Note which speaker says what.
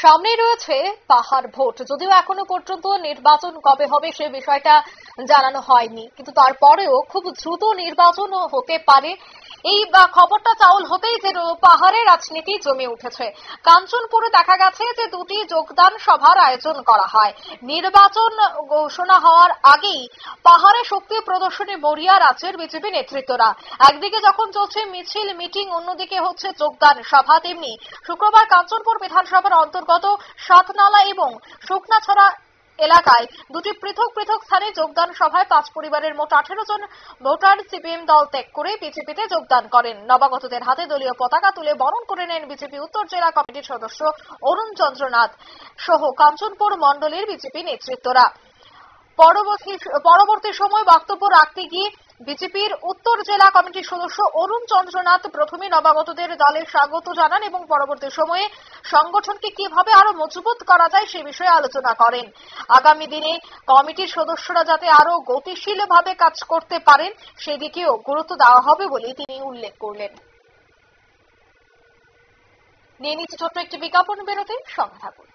Speaker 1: সামনে রয়েছে পাহাড় ভোট। যদিও এখনো পর্যন্ত নির্বাচন কবে হবে সে বিষয়টা জানানো হয়নি, কিন্তু তারপরেও খুব দ্রুত নির্বাচন হতে পারে এই খবরটা চাউল হতেই যেন পাহাড়ে রাজনীতি জমে উঠেছে। কাঞ্চনপুরে দেখা গেছে যে দুটি যোগদান সভার আয়োজন করা হয়। নির্বাচন ঘোষণা হওয়ার আগেই পাহাড়ে শক্তি প্রদর্শনী মরিয়া রাজ্যের বিজেপি নেতৃত্বরা। একদিকে যখন চলছে মিছিল মিটিং, অন্যদিকে হচ্ছে যোগদান সভা। তেমনি শুক্রবার কাঞ্চনপুর বিধানসভার অন্তর্গত সাতনালা এবং শুকনাছড়া এলাকায় দুটি পৃথক পৃথক স্থানে যোগদান সভায় 5 পরিবারের মোট 18 জন ভোটার সিপিএম দল ত্যাগ করে বিজেপিতে যোগদান করেন। নবাগতদের হাতে দলীয় পতাকা তুলে বরণ করে নেন বিজেপি উত্তর জেলা কমিটির সদস্য অরুণ চন্দ্রনাথ সহ কাঞ্চনপুর মণ্ডলের বিজেপি নেতৃত্বরা। পরবর্তী সময় বক্তব্য রাখতে গিয়ে বিজেপির উত্তর জেলা কমিটির সদস্য অরুণ চন্দ্রনাথ প্রথমে নবাগতদের দলে স্বাগত জানান এবং পরবর্তী সময়ে সংগঠনকে কিভাবে আরো মজবুত করা যায় সে বিষয়ে আলোচনা করেন। আগামী দিনে কমিটির সদস্যরা যাতে আরো গতিশীলভাবে কাজ করতে পারেন সেদিকেও গুরুত্ব দেওয়া হবে বলে তিনি উল্লেখ করলেন। নিয়ে নিচ্ছে ছোট্ট একটি বিজ্ঞাপন বিরতি, সঙ্গে থাকুন।